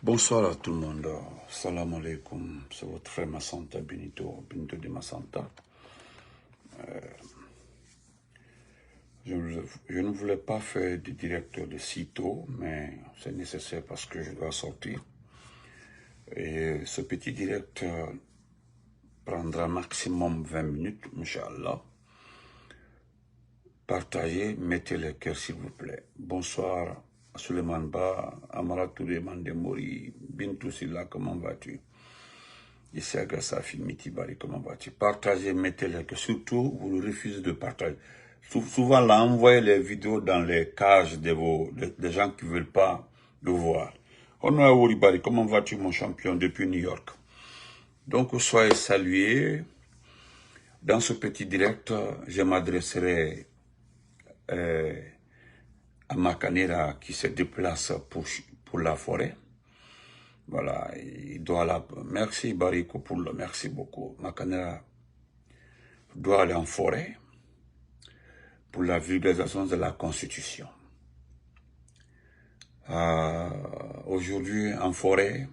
Bonsoir à tout le monde. Salam alaikum. C'est votre frère Massanta Benito de Massanta. Je ne voulais pas faire du direct de sitôt, mais c'est nécessaire parce que je dois sortir. Et ce petit direct prendra maximum 20 minutes, Inch'Allah. Partagez, mettez les cœurs s'il vous plaît. Bonsoir à Suleiman Ba, Amara Touré Mandemori, Bintou Silla, comment vas-tu? Issaga Safi Mitibari, comment vas-tu? Partagez, mettez les cœurs. Surtout, vous refusez de partager. Souvent, là, envoyez les vidéos dans les cages des gens qui ne veulent pas le voir. Honora Woribari, comment vas-tu, mon champion, depuis New York? Donc, soyez salués. Dans ce petit direct, je m'adresserai à Makanera qui se déplace pour la forêt. Voilà, il doit la... Merci Bariko pour le... Merci beaucoup. Makanera doit aller en forêt pour la vulgarisation de la Constitution. Aujourd'hui, en forêt,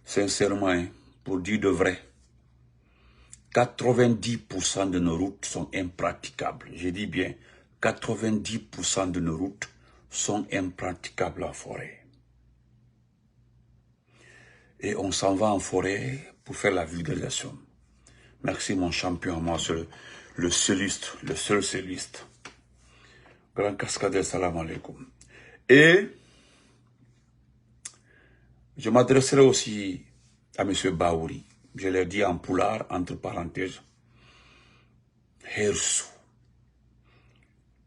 sincèrement, pour dire de vrai, 90% de nos routes sont impraticables. Je dis bien, 90% de nos routes sont impraticables en forêt. Et on s'en va en forêt pour faire la vulgarisation. Merci mon champion, moi, le seul celliste. Grand cascadeur, salam alaikum. Et je m'adresserai aussi à M. Baouri. Je l'ai dit en poulard, entre parenthèses, Hersou.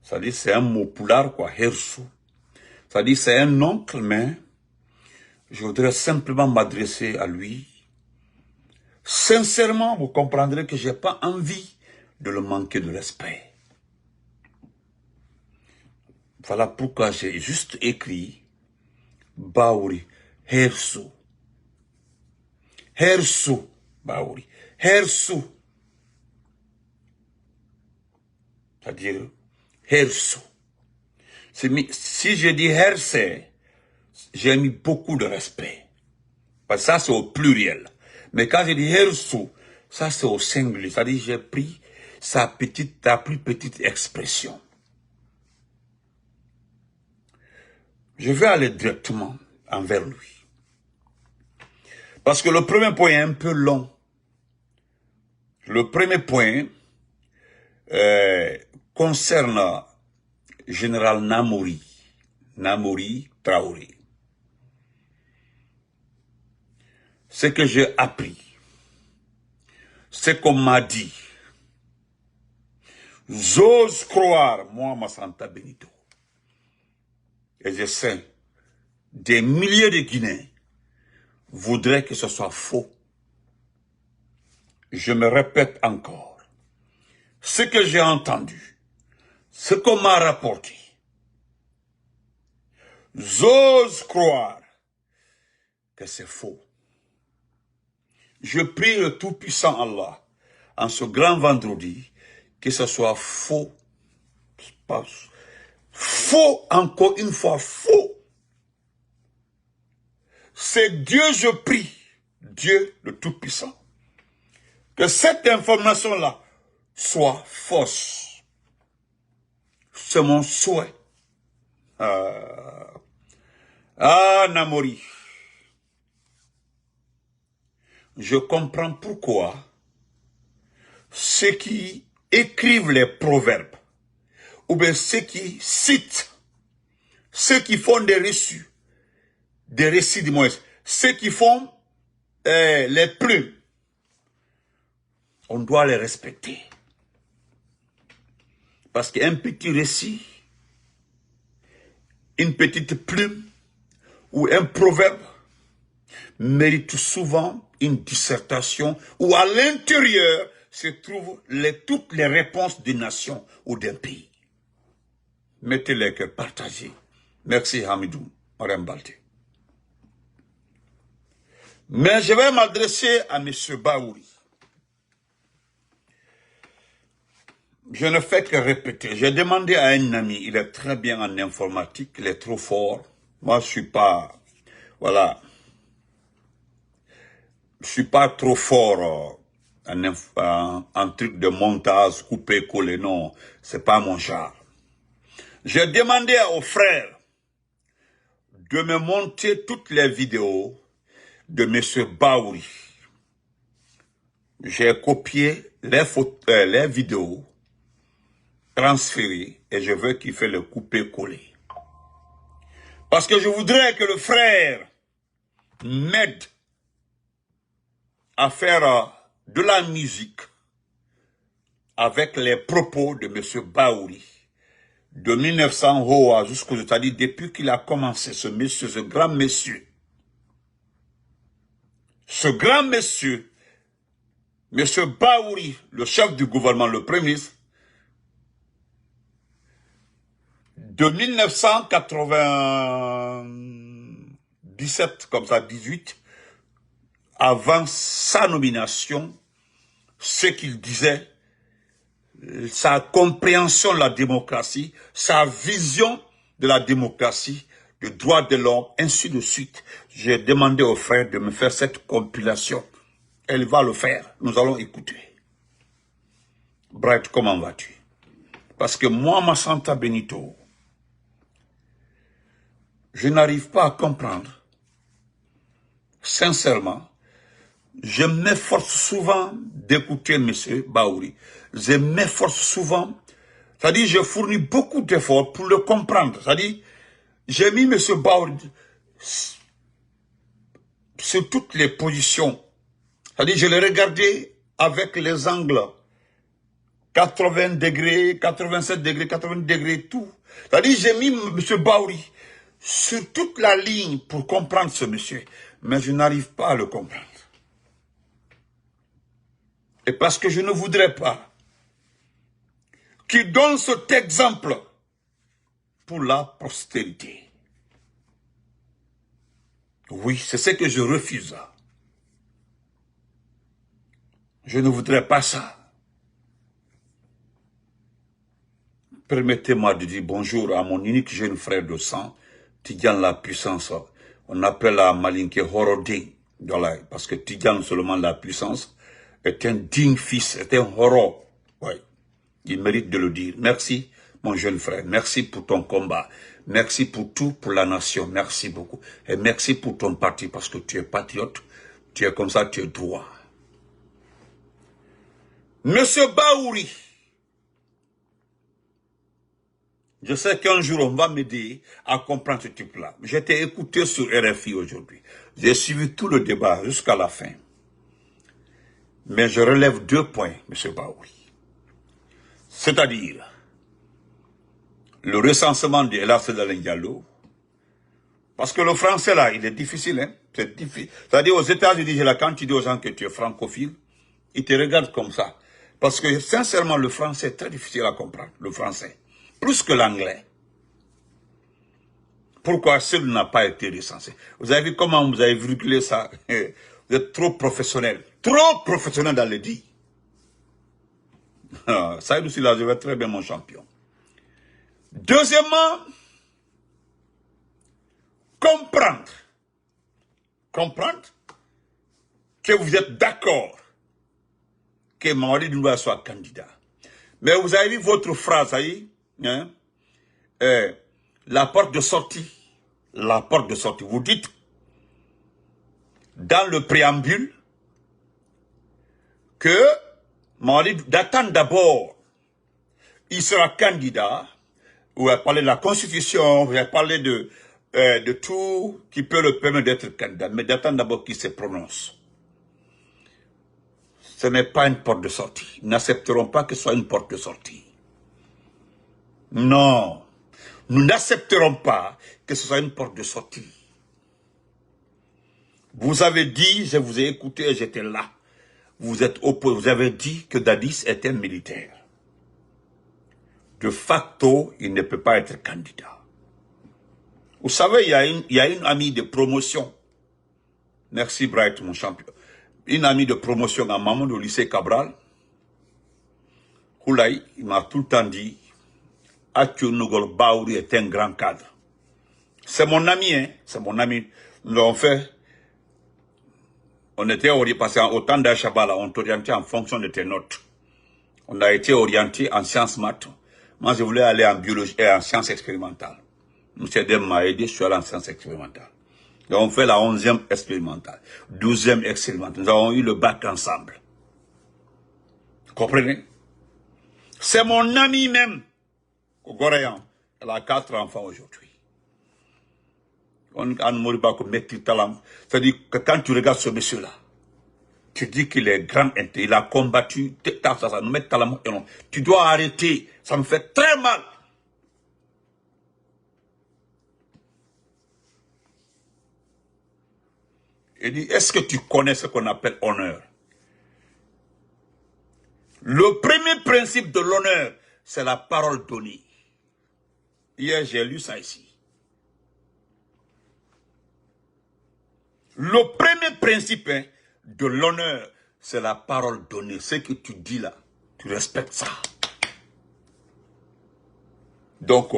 Ça dit c'est un mot poulard, quoi, Hersou. Ça dit c'est un oncle, mais je voudrais simplement m'adresser à lui. Sincèrement, vous comprendrez que je n'ai pas envie de le manquer de respect. Voilà pourquoi j'ai juste écrit Baouri, Hersou. Hersou, Baouri, Hersou. C'est-à-dire Hersou. Si je dis Hersé, j'ai mis beaucoup de respect. Parce que ça, c'est au pluriel. Mais quand je dis Hersou, ça, c'est au singulier. C'est-à-dire j'ai pris sa plus petite expression. Je vais aller directement envers lui. Parce que le premier point est un peu long. Le premier point concerne Général Namori Traoré. Ce que j'ai appris, ce qu'on m'a dit, j'ose croire, moi, Massanta Benito, et je sais, des milliers de Guinéens voudraient que ce soit faux. Je me répète encore, ce que j'ai entendu, ce qu'on m'a rapporté, j'ose croire que c'est faux. Je prie le Tout-Puissant Allah, en ce grand vendredi, que ce soit faux, faux, encore une fois, faux. C'est Dieu, je prie, Dieu le Tout-Puissant, que cette information-là soit fausse. C'est mon souhait. Namori. Je comprends pourquoi ceux qui écrivent les proverbes, ou bien ceux qui citent, ceux qui font des récits du moins, ceux qui font les plumes, on doit les respecter. Parce qu'un petit récit, une petite plume, ou un proverbe, mérite souvent une dissertation où à l'intérieur se trouvent toutes les réponses d'une nation ou d'un pays. Mettez-les que partagez. Merci Hamidou, Marembalte. Mais je vais m'adresser à M. Baouri. Je ne fais que répéter. J'ai demandé à un ami, il est très bien en informatique, il est trop fort. Moi, je ne suis pas Voilà. Je suis pas trop fort en truc de montage, couper, coller, non. C'est pas mon genre. J'ai demandé aux frères de me monter toutes les vidéos de M. Baouri. J'ai copié les vidéos, transférées, et je veux qu'il fait le couper-coller. Parce que je voudrais que le frère m'aide à faire de la musique avec les propos de M. Baouri. De 1900 jusqu'aux États-Unis, depuis qu'il a commencé, ce grand monsieur, M. Baouri, le chef du gouvernement, le premier ministre, de 1997, comme ça, 18, avant sa nomination, ce qu'il disait, sa compréhension de la démocratie, sa vision de la démocratie, des droits de l'homme, ainsi de suite. J'ai demandé aux frères de me faire cette compilation. Elle va le faire. Nous allons écouter. Bright, comment vas-tu? Parce que moi, ma Santa Benito, je n'arrive pas à comprendre. Sincèrement, je m'efforce souvent d'écouter M. Baouri. Je m'efforce souvent, c'est-à-dire je fournis beaucoup d'efforts pour le comprendre. C'est-à-dire, j'ai mis M. Baouri sur toutes les positions. C'est-à-dire, je l'ai regardé avec les angles 80 degrés, 87 degrés, 80 degrés, tout. C'est-à-dire, j'ai mis M. Baouri sur toute la ligne pour comprendre ce monsieur. Mais je n'arrive pas à le comprendre. Et parce que je ne voudrais pas qu'il donne cet exemple pour la postérité. Oui, c'est ce que je refuse. Je ne voudrais pas ça. Permettez-moi de dire bonjour à mon unique jeune frère de sang, Tidjane la puissance. On appelle la Malinke Horoding, parce que Tidjane seulement la puissance est un digne fils, est un Horo. Oui, il mérite de le dire. Merci, mon jeune frère. Merci pour ton combat. Merci pour tout, pour la nation. Merci beaucoup. Et merci pour ton parti, parce que tu es patriote. Tu es comme ça, tu es droit. Monsieur Baouri, je sais qu'un jour, on va m'aider à comprendre ce type-là. J'ai été écouté sur RFI aujourd'hui. J'ai suivi tout le débat jusqu'à la fin. Mais je relève 2 points, M. Baouri. C'est-à-dire, le recensement de Ella Sedalen Diallo. Parce que le français, là, il est difficile. Hein? C'est difficile. C'est-à-dire, aux États-Unis, quand tu dis aux gens que tu es francophile, ils te regardent comme ça. Parce que, sincèrement, le français est très difficile à comprendre. Le français. Plus que l'anglais. Pourquoi seul n'a pas été recensé? Vous avez vu comment vous avez virgulé ça? Vous êtes trop professionnel. Trop professionnel dans le dit. Ça aussi, là, je vais très bien, mon champion. Deuxièmement, comprendre que vous êtes d'accord que Mamadi Doumbouya soit candidat. Mais vous avez vu votre phrase, hein? La porte de sortie. La porte de sortie. Vous dites, dans le préambule, que Mamadi d'attendre d'abord, il sera candidat. Vous avez parlé de la Constitution, vous avez parlé de tout qui peut le permettre d'être candidat. Mais d'attendre d'abord qu'il se prononce. Ce n'est pas une porte de sortie. Nous n'accepterons pas que ce soit une porte de sortie. Non. Nous n'accepterons pas que ce soit une porte de sortie. Vous avez dit, je vous ai écouté et j'étais là. Vous êtes opposé. Vous avez dit que Dadis était militaire. De facto, il ne peut pas être candidat. Vous savez, il y a une amie de promotion. Merci Bright, mon champion. Une amie de promotion à maman au lycée Cabral. Koulaï, il m'a tout le temps dit, Atio Nogol Baouri est un grand cadre. C'est mon ami, hein. C'est mon ami. Nous l'avons fait. On était orienté, parce qu'au temps d'Al-Shabaab, on t'orientait en fonction de tes notes. On a été orienté en sciences maths. Moi, je voulais aller en biologie et en sciences expérimentales. M. Dem m'a aidé, je suis allé en sciences expérimentales. Donc, on fait la 11e expérimentale, 12e expérimentale. Nous avons eu le bac ensemble. Vous comprenez? C'est mon ami même, au Goréan. Elle a 4 enfants aujourd'hui. C'est-à-dire que quand tu regardes ce monsieur-là, tu dis qu'il est grand, il a combattu, tu dois arrêter, ça me fait très mal. Il dit, est-ce que tu connais ce qu'on appelle honneur? Le premier principe de l'honneur, c'est la parole donnée. Hier, j'ai lu ça ici. Le premier principe de l'honneur, c'est la parole donnée. Ce que tu dis là, tu respectes ça. Donc,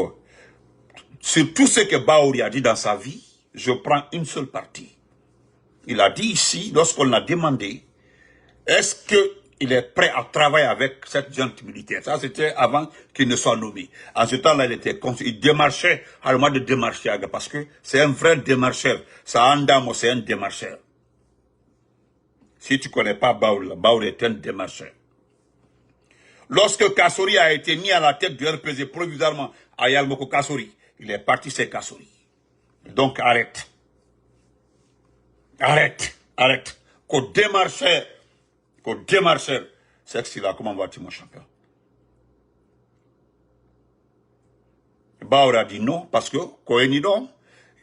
sur tout ce que Bahouri a dit dans sa vie, je prends une seule partie. Il a dit ici, lorsqu'on l'a demandé, est-ce qu'il est prêt à travailler avec cette junte militaire? Ça, c'était avant qu'il ne soit nommé. En ce temps-là, il démarchait, à le mois de démarcher, parce que c'est un vrai démarcheur. Ça, Andamo, c'est un démarcheur. Si tu ne connais pas Bahouri, Bahouri est un démarcheur. Lorsque Kassori a été mis à la tête du RPZ provisoirement à Yalmoko Kassori, il est parti, c'est Kassori. Donc arrête. Arrête, arrête. Qu'au démarcheur, c'est que là, comment vas-tu, mon champion? Bahouri a dit non, parce que Koenidon,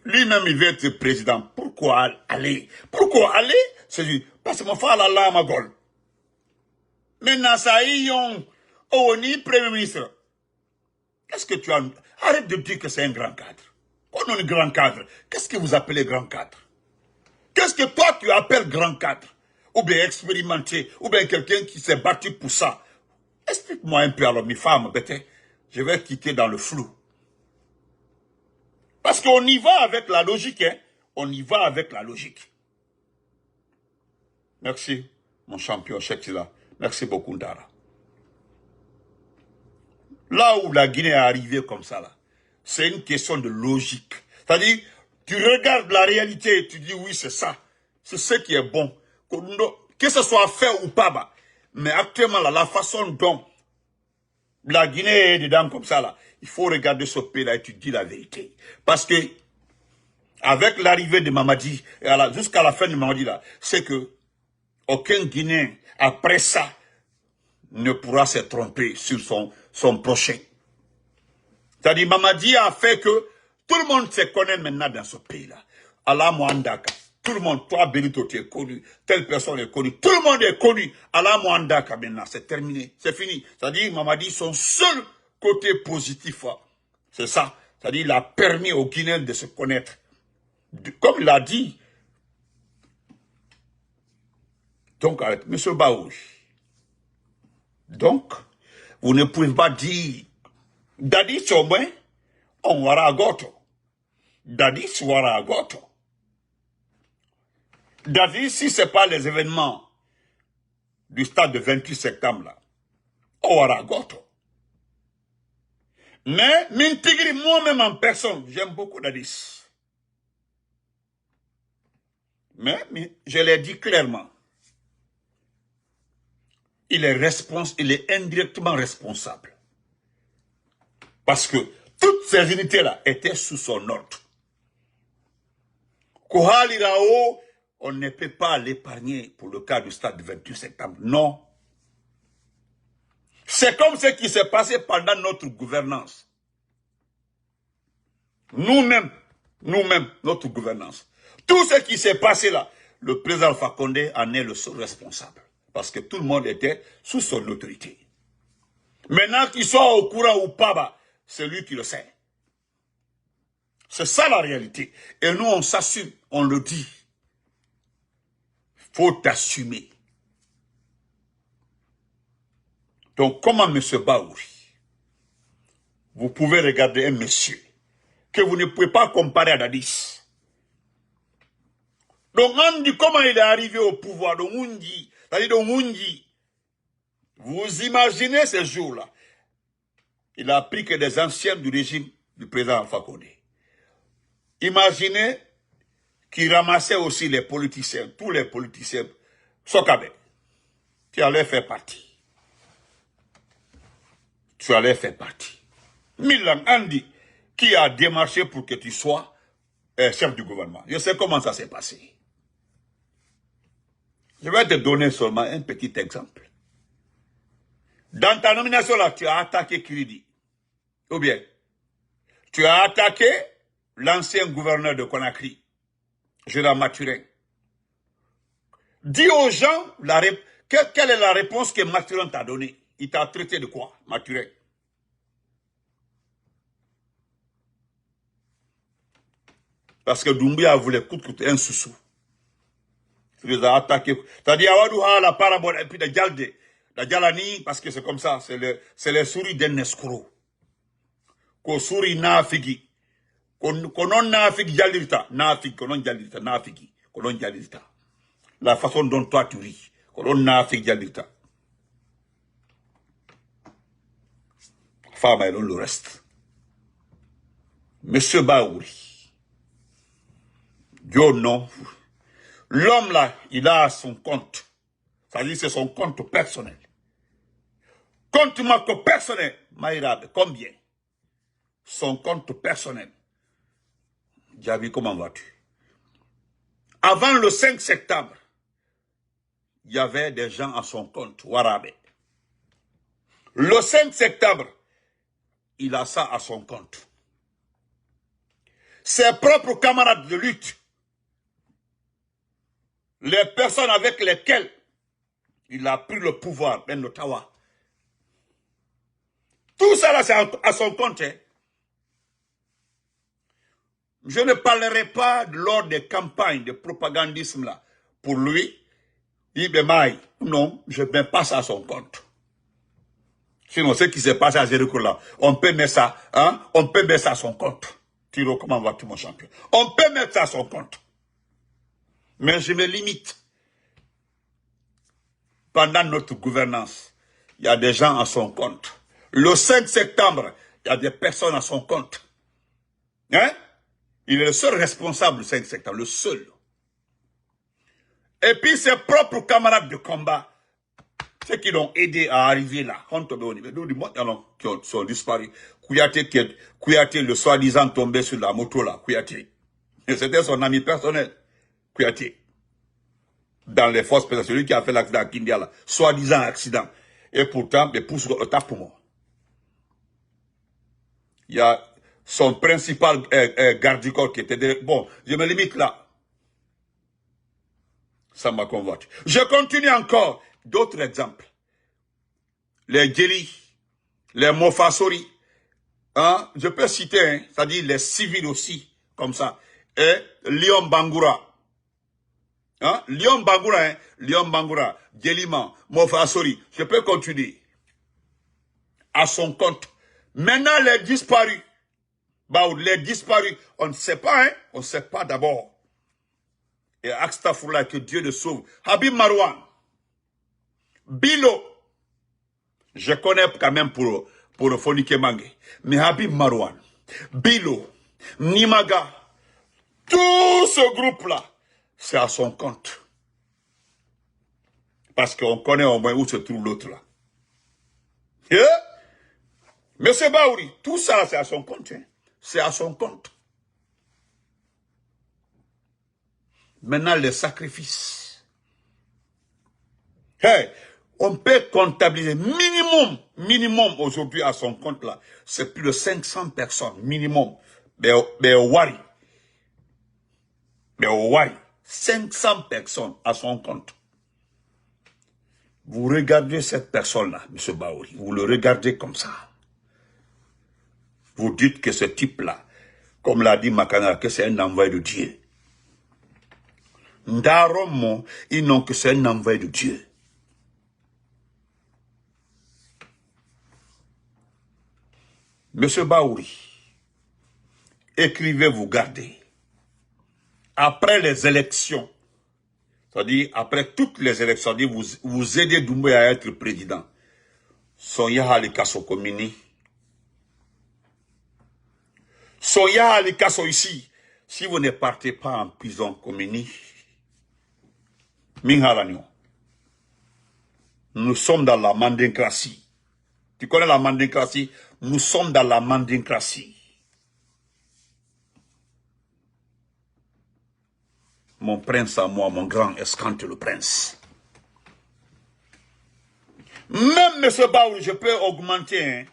lui-même, il veut être président. Pourquoi aller? Pourquoi aller? C'est lui, parce que mon frère a la magole. Maintenant, ça y est, on est premier ministre. Qu'est-ce que tu as? Arrête de dire que c'est un grand cadre. On est un grand cadre. Qu'est-ce que vous appelez grand cadre? Qu'est-ce que toi tu appelles grand cadre? Ou bien expérimenté, ou bien quelqu'un qui s'est battu pour ça. Explique-moi un peu alors, mes femmes, bête. Je vais quitter dans le flou. Parce qu'on y va avec la logique, hein. On y va avec la logique. Merci, mon champion, Chekila. Merci beaucoup, Ndara. Là où la Guinée est arrivée comme ça, là, c'est une question de logique. C'est-à-dire, tu regardes la réalité et tu dis oui, c'est ça. C'est ce qui est bon. Que ce soit fait ou pas, bah. Mais actuellement, là, la façon dont la Guinée est dedans comme ça, là, il faut regarder ce pays-là et tu dis la vérité. Parce que, avec l'arrivée de Mamadi, jusqu'à la fin de Mamadi, là, c'est que aucun Guinéen, après ça, ne pourra se tromper sur son prochain. C'est-à-dire, Mamadi a fait que tout le monde se connaît maintenant dans ce pays-là. Allah Mwandaka. Tout le monde, toi Benito, tu es connu. Telle personne est connue. Tout le monde est connu. Allah Mwandaka maintenant, c'est terminé. C'est fini. C'est-à-dire, Mamadi, son seul côté positif, c'est ça. C'est-à-dire, il a permis aux Guinéens de se connaître. Comme il a dit. Donc, avec M. Bahouri. Donc, vous ne pouvez pas dire, Dadi Chomwe, on wara agoto. Dadi wara agoto. Dadi, si ce n'est pas les événements du stade de 28 septembre, là, on wara agoto. Mais, Mintigri, moi-même en personne, j'aime beaucoup Dadis. Mais, je l'ai dit clairement. Il est indirectement responsable. Parce que toutes ces unités-là étaient sous son ordre. Kohali Rao, on ne peut pas l'épargner pour le cas du stade du 28 septembre. Non. C'est comme ce qui s'est passé pendant notre gouvernance. Nous-mêmes, notre gouvernance. Tout ce qui s'est passé là, le président Alpha Condé en est le seul responsable. Parce que tout le monde était sous son autorité. Maintenant qu'il soit au courant ou pas, bah, c'est lui qui le sait. C'est ça la réalité. Et nous, on s'assume, on le dit. Il faut t'assumer. Donc, comment M. Bahouri, vous pouvez regarder un monsieur que vous ne pouvez pas comparer à Dadis. Donc, on dit comment il est arrivé au pouvoir de Ngundi. C'est-à-dire de Ngundi. Vous imaginez ce jour-là. Il a pris que des anciens du régime du président Alpha Condé. Imaginez qu'il ramassait aussi les politiciens, tous les politiciens. Sokabe, tu allais faire partie. Tu allais faire partie. Milan Andy, qui a démarché pour que tu sois chef du gouvernement. Je sais comment ça s'est passé. Je vais te donner seulement un petit exemple. Dans ta nomination là, tu as attaqué Kiridi. Ou bien, tu as attaqué l'ancien gouverneur de Conakry, Gérard Mathurin. Dis aux gens, quelle est la réponse que Mathurin t'a donnée? Il t'a traité de quoi, Mathurin? Parce que Doumbia voulait coûte un sous-sous. Tu les as attaqués. Tu as dit, Awadouha, la parabole, et puis la Djalde, la Djalani, parce que c'est comme ça, c'est les souris d'un escroc. Ko souris nafigi. Konon nafigi Djalirta. Nafigi, konon Djalirta, nafigi. Konon Djalirta. La façon dont toi tu ris. Konon nafigi Djalirta. Femme, elle donne le reste. Monsieur Baouri. Dieu non. L'homme là, il a son compte. C'est-à-dire c'est son compte personnel. Compte marque personnel. Maïrabe, combien? Son compte personnel. Djabi, comment vas-tu? Avant le 5 septembre, il y avait des gens à son compte, Warabe. Le 5 septembre, il a ça à son compte. Ses propres camarades de lutte, les personnes avec lesquelles il a pris le pouvoir, Ben Ottawa. Tout ça là, c'est à son compte. Hein. Je ne parlerai pas lors des campagnes de propagandisme là. Pour lui, il me maille. Non, je ne mets pas ça à son compte. Sinon, ce qui s'est passé à Jéricho là, on peut mettre ça, hein, on peut mettre ça à son compte. Tiro, comment vas-tu mon champion? On peut mettre ça à son compte. Mais je me limite. Pendant notre gouvernance, il y a des gens à son compte. Le 5 septembre, il y a des personnes à son compte. Hein? Il est le seul responsable du 5 septembre, le seul. Et puis ses propres camarades de combat, ceux qui l'ont aidé à arriver là, qui sont disparus. Kouyaté, le soi-disant tombé sur la moto là, Kouyaté. C'était son ami personnel, Kouyaté. Dans les forces spéciales, celui qui a fait l'accident à Kindia là, soi-disant accident. Et pourtant, il pousse le tape pour moi. Il y a son principal garde du corps qui était derrière. Bon, je me limite là. Ça m'a convaincu. Je continue encore. D'autres exemples. Les Djeli, les Mofasori. Hein, je peux citer, hein, c'est-à-dire les civils aussi, comme ça. Et Lyon Bangoura. Hein? Lyon Bangoura, hein? Lyon Bangoura, Djeliman, Mofasori. Je peux continuer. À son compte. Maintenant, les disparus. Bah, les disparus, on ne sait pas, hein? On ne sait pas d'abord. Et Akstafoula, que Dieu le sauve. Habib Marouane. Bilo. Je connais quand même pour le Fonike Mange. Mais Habib Marouane. Bilo. Nimaga. Tout ce groupe-là, c'est à son compte. Parce qu'on connaît au moins où se trouve l'autre là. Monsieur Baouri, tout ça, c'est à son compte. Hein. C'est à son compte. Maintenant, les sacrifices. Hey, on peut comptabiliser minimum aujourd'hui à son compte là. C'est plus de 500 personnes, minimum. Mais au Wari. 500 personnes à son compte. Vous regardez cette personne-là, M. Baouri, vous le regardez comme ça. Vous dites que ce type-là, comme l'a dit Makana, que c'est un envoyé de Dieu. Ndaromo, ils n'ont que c'est un envoyé de Dieu. Monsieur Baouri, écrivez, vous gardez. Après les élections, C'est-à-dire, après toutes les élections, vous aidez Doumbouya à être président. Soya Halikaso Komini. Soya Halikaso ici. Si vous ne partez pas en prison Komini, Minghalanyo. Nous sommes dans la mandécratie. Tu connais la mandécratie? Nous sommes dans la mandécratie. Mon prince à moi, mon grand escante le prince. Même M. Baoul, je peux augmenter, hein.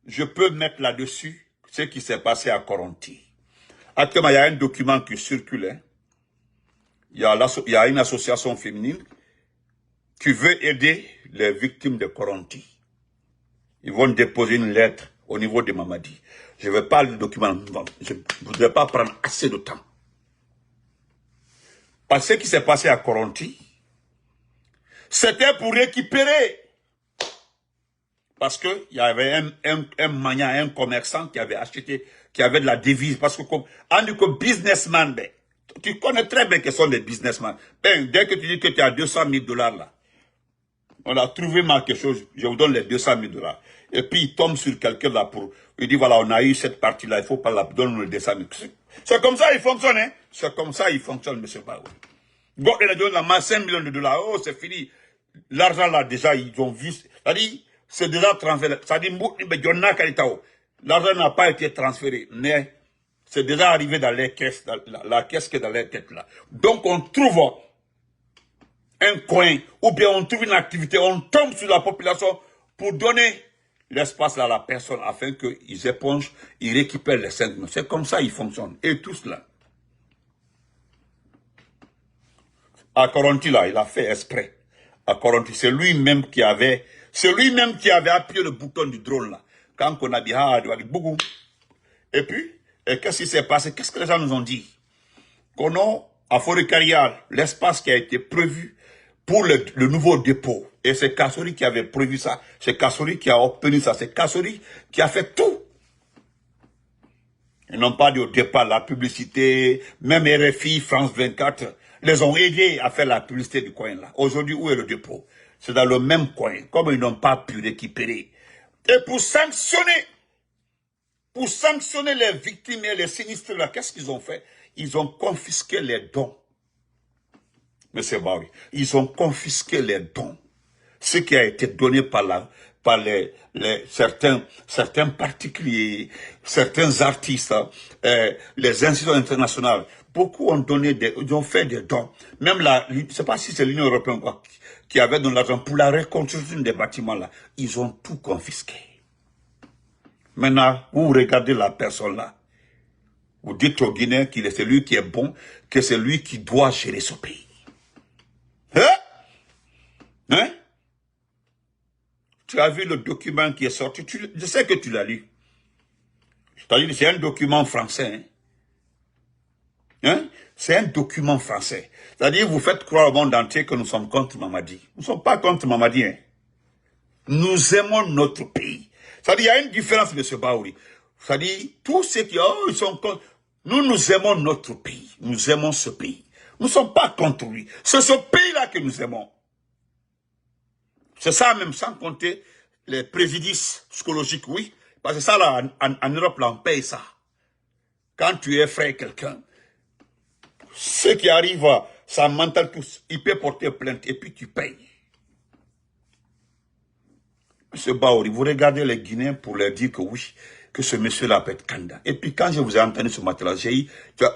Je peux mettre là-dessus ce qui s'est passé à Koronti. Actuellement, il y a un document qui circule. Hein. Il y a une association féminine qui veut aider les victimes de Koronti. Ils vont déposer une lettre au niveau de Mamadi. Je ne vais pas le document, je ne voudrais pas prendre assez de temps. Parce que ce qui s'est passé à Koronti, c'était pour récupérer. Parce qu'il y avait un magnat, un commerçant qui avait acheté, qui avait de la devise. Parce que comme, on dit que businessman, ben, tu connais très bien que ce sont des businessmen. Ben, dès que tu dis que tu as 200 000 $ là, on a trouvé mal quelque chose, je vous donne les 200 000 $. Et puis il tombe sur quelqu'un là pour, il dit voilà, on a eu cette partie là, il faut pas la donner le 200 000 $. C'est comme ça il fonctionne, hein. C'est comme ça il fonctionne, monsieur Baoul. Bon, il a donné la 5 millions de $, oh c'est fini. L'argent là déjà, ils ont vu, c'est-à-dire, c'est déjà transféré. C'est-à-dire, l'argent n'a pas été transféré, mais c'est déjà arrivé dans les caisses, dans la caisse qui est dans les têtes là. Donc on trouve un coin, ou bien on trouve une activité, on tombe sur la population pour donner l'espace à la personne afin qu'ils épongent, ils récupèrent les 5 millions. C'est comme ça ils fonctionnent. Et tout cela. À Koronti là, il a fait exprès. À Koronti, c'est lui-même qui avait appuyé le bouton du drone là. Quand on a dit, et puis, qu'est-ce qui s'est passé? Qu'est-ce que les gens nous ont dit? Qu'on a, à Forêt-Carial, l'espace qui a été prévu pour le nouveau dépôt. Et c'est Kassori qui avait prévu ça. C'est Kassori qui a obtenu ça. C'est Kassori qui a fait tout. Ils n'ont pas dit au départ la publicité, même RFI, France 24, les ont aidés à faire la publicité du coin là. Aujourd'hui, où est le dépôt? C'est dans le même coin, comme ils n'ont pas pu récupérer. Et pour sanctionner les victimes et les sinistres là, qu'est-ce qu'ils ont fait? Ils ont confisqué les dons. Monsieur Baoui, ils ont confisqué les dons. Ce qui a été donné par certains particuliers, certains artistes, les institutions internationales. Beaucoup ont donné ils ont fait des dons. Même je ne sais pas si c'est l'Union européenne qui avait donné l'argent pour la reconstruction des bâtiments là. Ils ont tout confisqué. Maintenant, vous regardez la personne là. Vous dites au Guinéen qu'il est celui qui est bon, que c'est lui qui doit gérer ce pays. Hein? Hein? Tu as vu le document qui est sorti, je sais que tu l'as lu. C'est-à-dire, c'est un document français. Hein? C'est un document français. C'est-à-dire, vous faites croire au monde entier que nous sommes contre Mamadi. Nous ne sommes pas contre Mamadi. Hein? Nous aimons notre pays. C'est-à-dire, il y a une différence, M. Baouri. C'est-à-dire, tous ceux qui ils sont contre. Nous aimons notre pays. Nous aimons ce pays. Nous ne sommes pas contre lui. C'est ce pays-là que nous aimons. C'est ça même, sans compter les préjudices psychologiques, oui. Parce que ça, là, en Europe, là, on paye ça. Quand tu effraies quelqu'un, ce qui arrive, ça mental tous, il peut porter plainte et puis tu payes. Monsieur Baouri, vous regardez les Guinéens pour leur dire que oui, que ce monsieur-là peut être candidat. Et puis quand je vous ai entendu ce matin-là,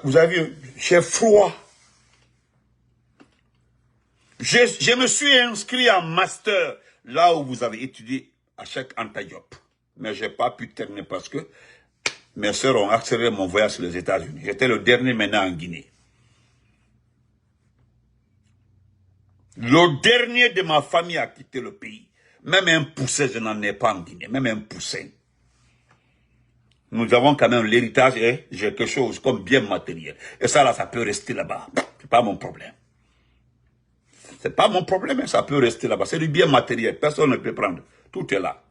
vous avez vu, j'ai froid. Je me suis inscrit en master là où vous avez étudié à Cheikh Anta Diop. Mais je n'ai pas pu terminer parce que mes soeurs ont accéléré mon voyage sur les États-Unis. J'étais le dernier maintenant en Guinée. Le dernier de ma famille a quitté le pays. Même un poussin, je n'en ai pas en Guinée. Même un poussin. Nous avons quand même l'héritage et j'ai quelque chose comme bien matériel. Et ça là, ça peut rester là-bas. C'est pas mon problème. C'est pas mon problème, hein. Ça peut rester là-bas. C'est du bien matériel. Personne ne peut prendre. Tout est là.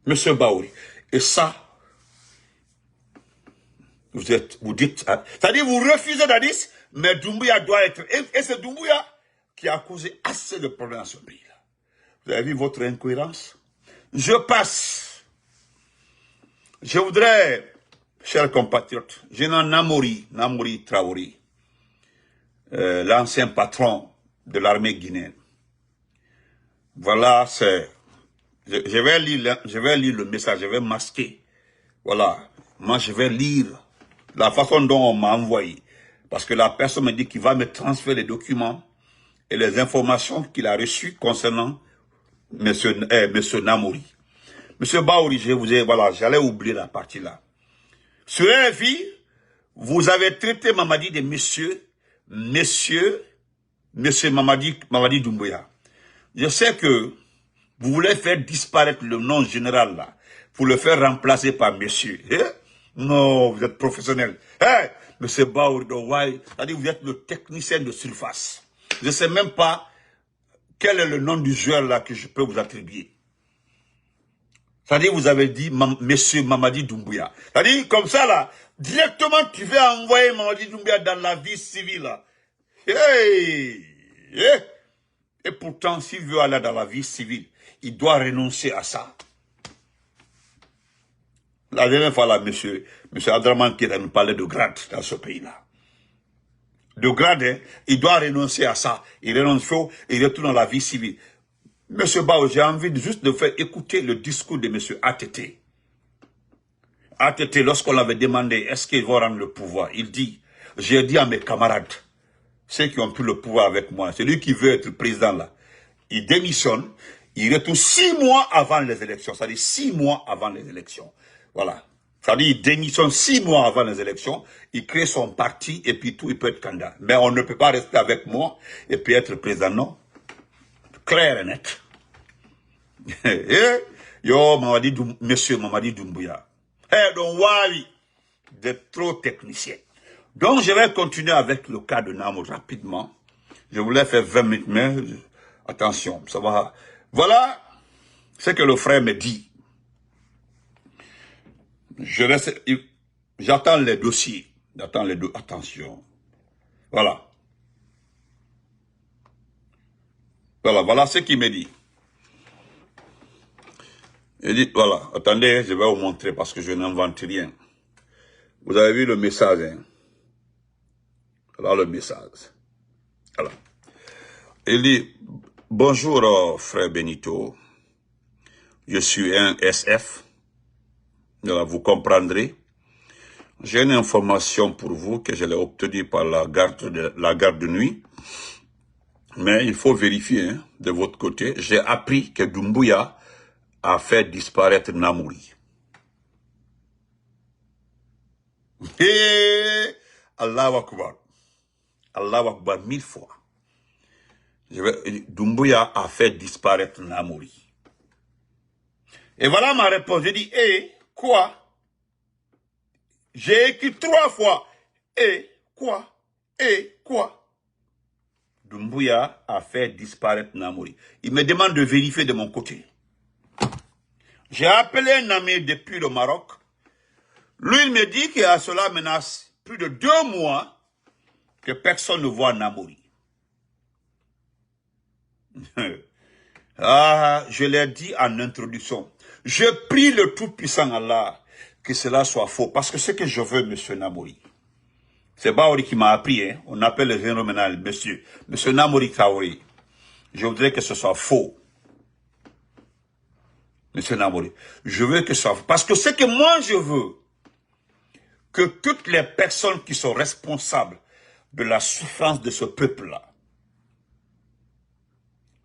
Monsieur Baouri. Et ça, vous dites, c'est-à-dire vous refusez Dadis, mais Doumbouya doit être, et c'est Doumbouya qui a causé assez de problèmes dans ce pays-là. Vous avez vu votre incohérence? Je passe. Je voudrais, chers compatriotes, Général Namori Traoré, l'ancien patron de l'armée guinéenne. Voilà, c'est... Je vais lire le message, je vais masquer. Voilà, moi je vais lire la façon dont on m'a envoyé. Parce que la personne me dit qu'il va me transférer les documents et les informations qu'il a reçues concernant monsieur Namori. Monsieur Baouri, voilà, j'allais oublier la partie là. Sur RFI, vous avez traité Mamadi de monsieur Mamadi Doumbouya. Je sais que vous voulez faire disparaître le nom général là, pour le faire remplacer par monsieur. Non, vous êtes professionnel. Monsieur Baouri, c'est-à-dire vous êtes le technicien de surface. Je ne sais même pas quel est le nom du joueur là que je peux vous attribuer. C'est-à-dire vous avez dit monsieur Mamadi Doumbouya. C'est-à-dire comme ça là, directement tu veux envoyer Mamadi Doumbouya dans la vie civile là. Et pourtant, s'il veut aller dans la vie civile, il doit renoncer à ça. La dernière fois, là, monsieur Adraman qui nous parlait de grade dans ce pays-là. De grade, hein, il doit renoncer à ça. Il renonce, il retourne dans la vie civile. Monsieur Bao, j'ai envie juste de faire écouter le discours de monsieur ATT. ATT, lorsqu'on l'avait demandé, est-ce qu'il va rendre le pouvoir? Il dit, j'ai dit à mes camarades, ceux qui ont pris le pouvoir avec moi, celui qui veut être président là, il démissionne, il retourne 6 mois avant les élections, c'est-à-dire 6 mois avant les élections. Voilà. C'est-à-dire il démissionne 6 mois avant les élections, il crée son parti et puis tout, il peut être candidat. Mais on ne peut pas rester avec moi et puis être président, non. Clair et net. Yo, monsieur Mamadi Doumbouya. Donc, Wali, d'être trop technicien. Donc, je vais continuer avec le cas de Namo rapidement. Je voulais faire 20 minutes, mais attention, ça va. Voilà ce que le frère me dit. J'attends les dossiers. Attention. Voilà. Voilà ce qu'il me dit. Il dit, voilà, attendez, je vais vous montrer parce que je n'invente rien. Vous avez vu le message, hein? Voilà le message. Voilà. Il dit, bonjour frère Benito, je suis un SF, voilà, vous comprendrez. J'ai une information pour vous que je l'ai obtenue par la garde de nuit, mais il faut vérifier hein, de votre côté. J'ai appris que Doumbouya a fait disparaître Namori. Allahu Akbar. Allahu Akbar 1000 fois. Doumbouya a fait disparaître Namori. Et voilà ma réponse. J'ai dit, quoi? J'ai écrit 3 fois. Quoi? Quoi? Doumbouya a fait disparaître Namori. Il me demande de vérifier de mon côté. J'ai appelé un ami depuis le Maroc. Lui, il me dit qu'il y a cela menace plus de 2 mois que personne ne voit Namori. Je l'ai dit en introduction. Je prie le Tout-Puissant Allah que cela soit faux. Parce que ce que je veux, monsieur Namori, c'est Baouri qui m'a appris. Hein. On appelle le général monsieur Namori Traoré. Je voudrais que ce soit faux. Monsieur Namori, je veux que ça... Parce que ce que moi je veux, que toutes les personnes qui sont responsables de la souffrance de ce peuple-là,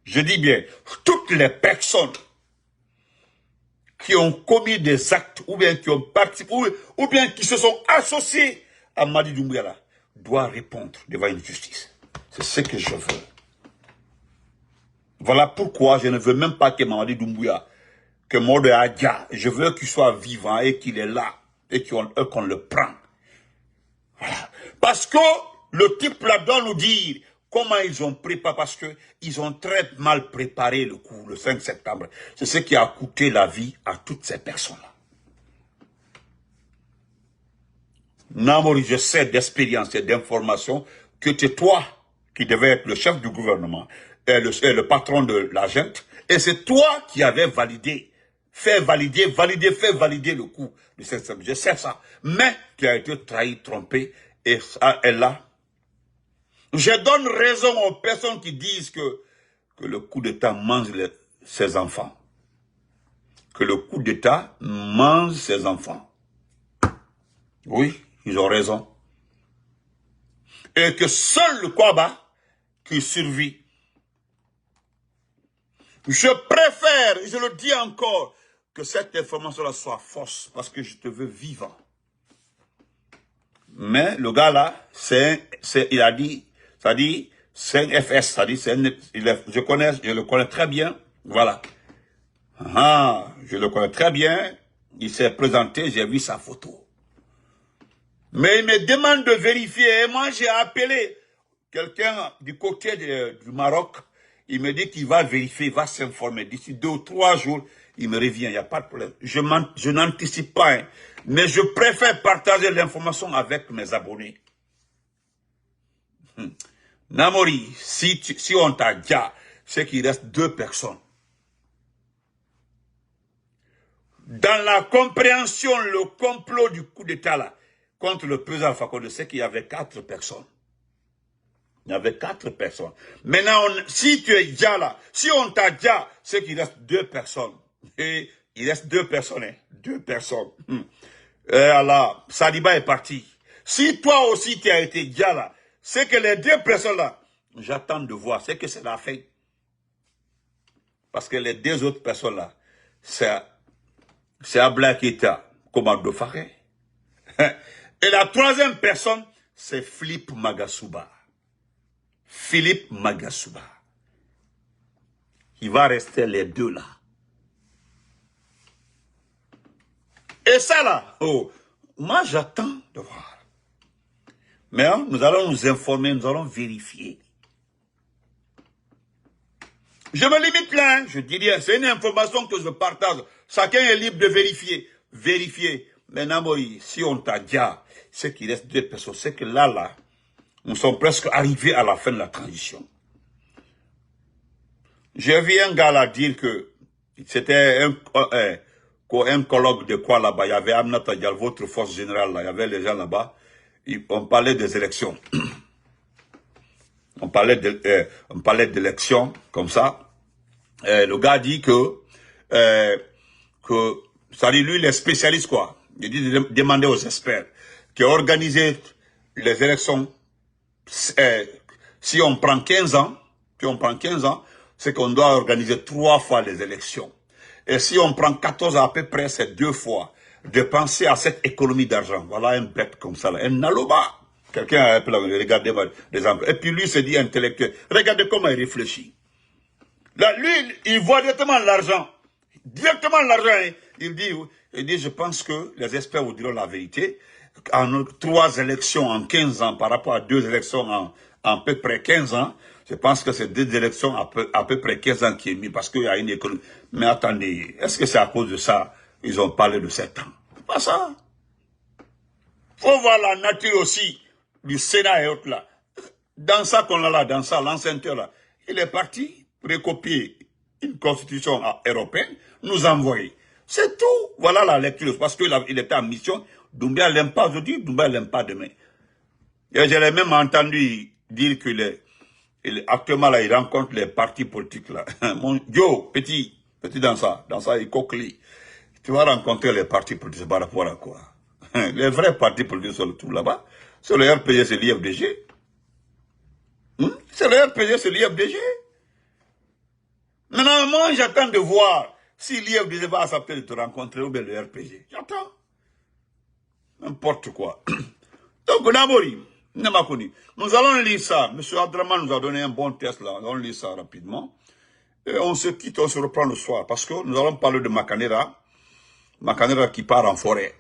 je dis bien, toutes les personnes qui ont commis des actes, ou bien qui ont participé, ou bien qui se sont associés à Mamadi Doumbouya, doivent répondre devant une justice. C'est ce que je veux. Voilà pourquoi je ne veux même pas que Mamadi Doumbouya, que Mode Adja, je veux qu'il soit vivant et qu'il est là, et qu'on le prend. Voilà. Parce que le type là doit nous dire comment ils ont préparé, parce qu'ils ont très mal préparé le coup, le 5 septembre. C'est ce qui a coûté la vie à toutes ces personnes-là. Namori, je sais d'expérience et d'information que c'est toi qui devais être le chef du gouvernement et le patron de la junte, et c'est toi qui avais validé, fait valider le coup de cette semaine. Je sais ça. Mais tu as été trahi, trompé, et ça est là. Je donne raison aux personnes qui disent que le coup d'État mange ses enfants. Que le coup d'État mange ses enfants. Oui, ils ont raison. Et que seul le Kwaba qui survit. Je préfère, je le dis encore, que cette information-là soit fausse, parce que je te veux vivant. Mais le gars-là, il a dit, ça dit, c'est un FS, ça dit, je le connais très bien, voilà. Ah, je le connais très bien, il s'est présenté, j'ai vu sa photo. Mais il me demande de vérifier, et moi j'ai appelé quelqu'un du côté du Maroc, il me dit qu'il va vérifier, il va s'informer. D'ici 2 ou 3 jours, il me revient, il n'y a pas de problème. Je n'anticipe pas, hein, mais je préfère partager l'information avec mes abonnés. Namori, si on t'a dit, c'est qu'il reste 2 personnes. Dans la compréhension, le complot du coup d'État là, contre le président Alpha Condé, c'est qu'il y avait 4 personnes. Il y avait 4 personnes. Maintenant, si tu es déjà là, si on t'a déjà, c'est qu'il reste 2 personnes. Et il reste 2 personnes, hein, 2 personnes. Alors, Sadiba est parti. Si toi aussi tu as été déjà là, c'est que les 2 personnes là, j'attends de voir, c'est que c'est la fin. Parce que les 2 autres personnes là, c'est Abla Keita, commando Faré. Et la 3e personne, c'est Philippe Magasuba. Philippe Magasuba. Il va rester les 2 là. Et ça là, oh, moi j'attends de voir. Mais hein, nous allons nous informer, nous allons vérifier. Je me limite là, hein, je dis rien, c'est une information que je partage. Chacun est libre de vérifier. Vérifier. Mais Namori, si on t'a dit, c'est qu'il reste 2 personnes, c'est que là, nous sommes presque arrivés à la fin de la transition. J'ai vu un gars là dire que c'était un colloque de quoi là-bas. Il y avait Aminata Dial, votre force générale là, il y avait les gens là-bas. On parlait des élections. On parlait d'élections comme ça. Le gars dit que ça dit lui, il est spécialiste quoi. Il dit de demander aux experts qui organiser les élections. Si on prend 15 ans, c'est qu'on doit organiser 3 fois les élections. Et si on prend 14 ans à peu près, c'est 2 fois. De penser à cette économie d'argent. Voilà un bête comme ça, là, un naloba. Quelqu'un a regardé des exemples. Et puis lui se dit intellectuel. Regardez comment il réfléchit. Là, lui, il voit directement l'argent. Directement l'argent. Hein. Il dit, je pense que les experts vous diront la vérité. En 3 élections en 15 ans par rapport à 2 élections en à peu près 15 ans, je pense que c'est 2 élections à peu près 15 ans qui est mis parce qu'il y a une économie. Mais attendez, est-ce que c'est à cause de ça ils ont parlé de 7 ans? Pas ça. Faut voir la nature aussi du Sénat et autres là. Dans ça qu'on a là, dans ça, l'ancienneté là, il est parti recopier une constitution européenne, nous envoyer. C'est tout. Voilà la lecture. Parce qu'il était en mission. Doumbia l'aime pas aujourd'hui, Doumbia l'aime pas demain. Et je l'ai même entendu dire que actuellement là, il rencontre les partis politiques là. Mon Joe, petit dans ça, il coquelit. Tu vas rencontrer les partis politiques par rapport à quoi? Les vrais partis politiques sont tout là-bas. C'est le RPG, c'est l'IFDG. C'est le RPG, c'est l'IFDG. Maintenant, moi, j'attends de voir si l'IFDG va accepter de te rencontrer ou bien le RPG. J'attends. N'importe quoi. Donc, Namori, nous allons lire ça. M. Adraman nous a donné un bon test là. Nous allons lire ça rapidement. Et on se quitte, on se reprend le soir. Parce que nous allons parler de Makanera. Makanera qui part en forêt.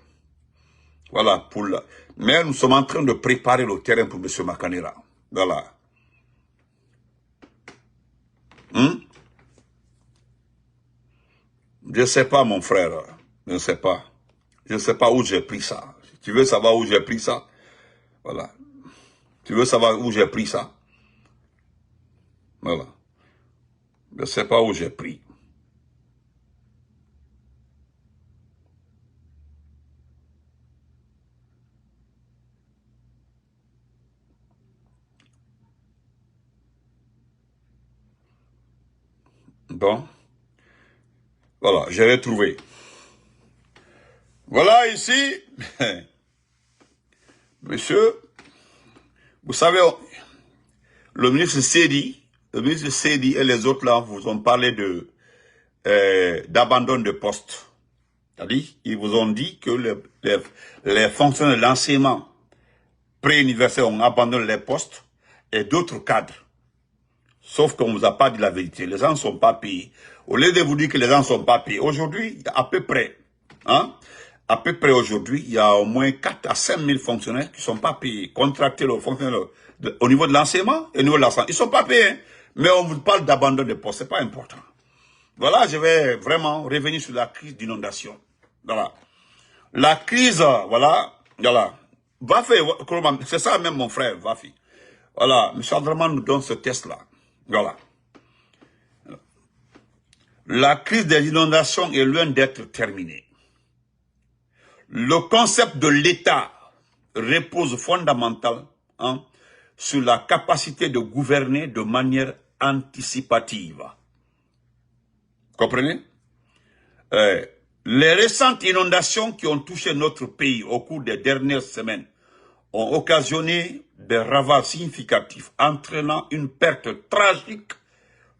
Voilà, mais nous sommes en train de préparer le terrain pour M. Makanera. Voilà. Je ne sais pas, mon frère. Je ne sais pas. Je ne sais pas où j'ai pris ça. Tu veux savoir où j'ai pris ça? Voilà. Tu veux savoir où j'ai pris ça? Voilà. Je ne sais pas où j'ai pris. Bon. Voilà, je l'ai trouvé. Voilà ici. Monsieur, vous savez, le ministre Sedi et les autres là vous ont parlé de d'abandon de poste. C'est-à-dire, ils vous ont dit que les fonctionnaires de l'enseignement pré-universitaire ont abandonné les postes et d'autres cadres. Sauf qu'on ne vous a pas dit la vérité. Les gens ne sont pas payés. Au lieu de vous dire que les gens ne sont pas payés, aujourd'hui, à peu près, aujourd'hui, il y a au moins 4 à 5 000 fonctionnaires qui ne sont pas payés, contractés aux fonctionnaires au niveau de l'enseignement et au niveau de la santé. Ils ne sont pas payés, hein, mais on vous parle d'abandon de postes, ce n'est pas important. Voilà, je vais vraiment revenir sur la crise d'inondation. Voilà. La crise, voilà. Vafi, c'est ça même mon frère, Vafi. Voilà, M. Abdraman nous donne ce test-là. Voilà. La crise des inondations est loin d'être terminée. Le concept de l'État repose fondamentalement sur la capacité de gouverner de manière anticipative. Comprenez? Les récentes inondations qui ont touché notre pays au cours des dernières semaines ont occasionné des ravages significatifs entraînant une perte tragique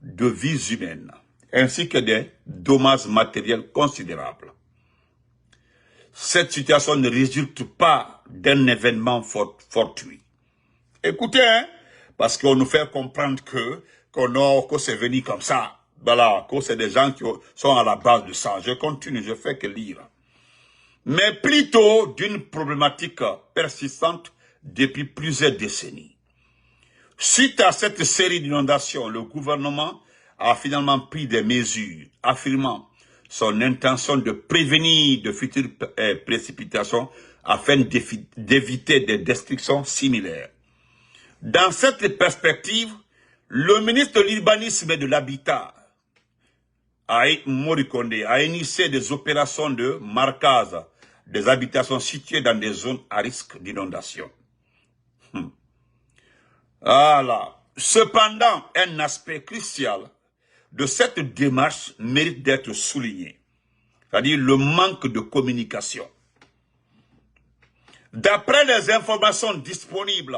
de vies humaines ainsi que des dommages matériels considérables. Cette situation ne résulte pas d'un événement fortuit. Écoutez, hein, parce qu'on nous fait comprendre que c'est venu comme ça. Voilà, que c'est des gens qui sont à la base de ça. Je continue, je fais que lire. Mais plutôt d'une problématique persistante depuis plusieurs décennies. Suite à cette série d'inondations, le gouvernement a finalement pris des mesures affirmant son intention de prévenir de futures précipitations afin d'éviter des destructions similaires. Dans cette perspective, le ministre de l'Urbanisme et de l'Habitat, Mori Kondé, a initié des opérations de marquage des habitations situées dans des zones à risque d'inondation. Voilà. Cependant, un aspect crucial de cette démarche mérite d'être souligné, c'est-à-dire le manque de communication. D'après les informations disponibles,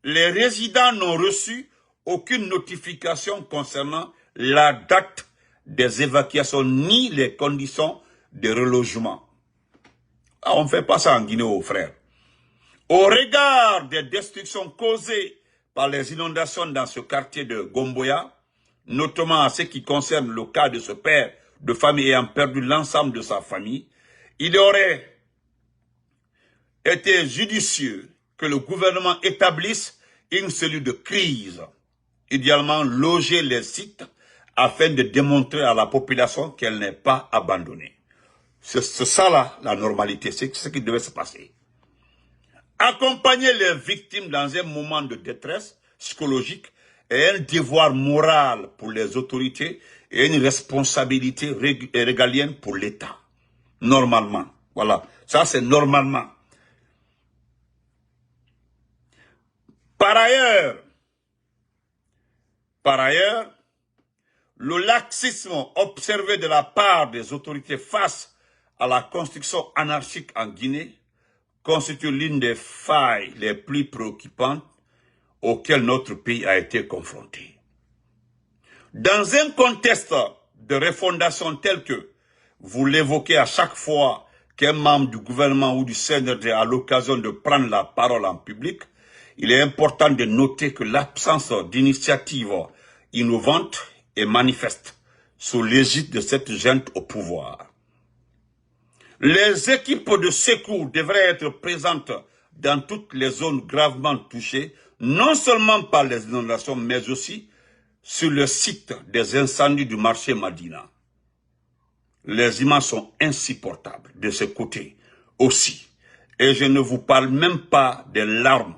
les résidents n'ont reçu aucune notification concernant la date des évacuations ni les conditions de relogement. Ah, on ne fait pas ça en Guinée, aux frères. Au regard des destructions causées par les inondations dans ce quartier de Gomboya, notamment à ce qui concerne le cas de ce père de famille ayant perdu l'ensemble de sa famille, il aurait été judicieux que le gouvernement établisse une cellule de crise, idéalement loger les sites afin de démontrer à la population qu'elle n'est pas abandonnée. C'est ça là, la normalité, c'est ce qui devait se passer. Accompagner les victimes dans un moment de détresse psychologique est un devoir moral pour les autorités et une responsabilité régalienne pour l'État. Normalement. Voilà. Ça, c'est normalement. Par ailleurs, le laxisme observé de la part des autorités face à la construction anarchique en Guinée constitue l'une des failles les plus préoccupantes auxquelles notre pays a été confronté. Dans un contexte de refondation tel que vous l'évoquez à chaque fois qu'un membre du gouvernement ou du CNRD a l'occasion de prendre la parole en public, il est important de noter que l'absence d'initiative innovante est manifeste sous l'égide de cette junte au pouvoir. Les équipes de secours devraient être présentes dans toutes les zones gravement touchées, non seulement par les inondations, mais aussi sur le site des incendies du marché Madina. Les images sont insupportables de ce côté aussi. Et je ne vous parle même pas des larmes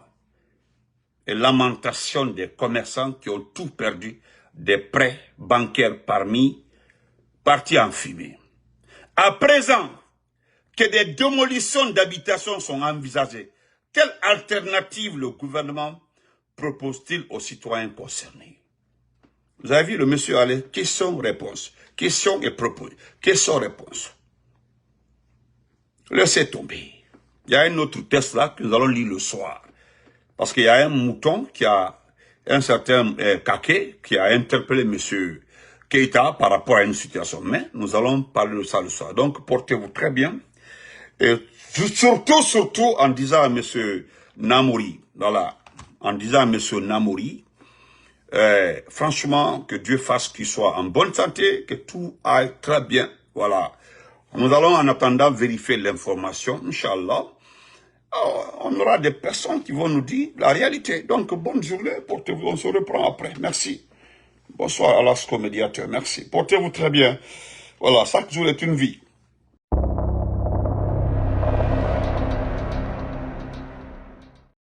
et lamentations des commerçants qui ont tout perdu, des prêts bancaires partis en fumée. À présent que des démolitions d'habitations sont envisagées, quelle alternative le gouvernement propose-t-il aux citoyens concernés? Vous avez vu le monsieur aller, question-réponse, question et propos, question-réponse. Laissez tomber. Il y a un autre test là que nous allons lire le soir. Parce qu'il y a un mouton qui a, un certain Kake, qui a interpellé monsieur Keïta par rapport à une situation. Mais nous allons parler de ça le soir. Donc portez-vous très bien. Et surtout en disant à monsieur Namouri, voilà, en disant à monsieur Namouri, franchement, que Dieu fasse qu'il soit en bonne santé, que tout aille très bien. Voilà. Nous allons en attendant vérifier l'information, Inch'Allah. On aura des personnes qui vont nous dire la réalité. Donc, bonne journée, portez-vous, on se reprend après. Merci. Bonsoir à l'Asco médiateur, merci. Portez-vous très bien. Voilà, chaque jour est une vie.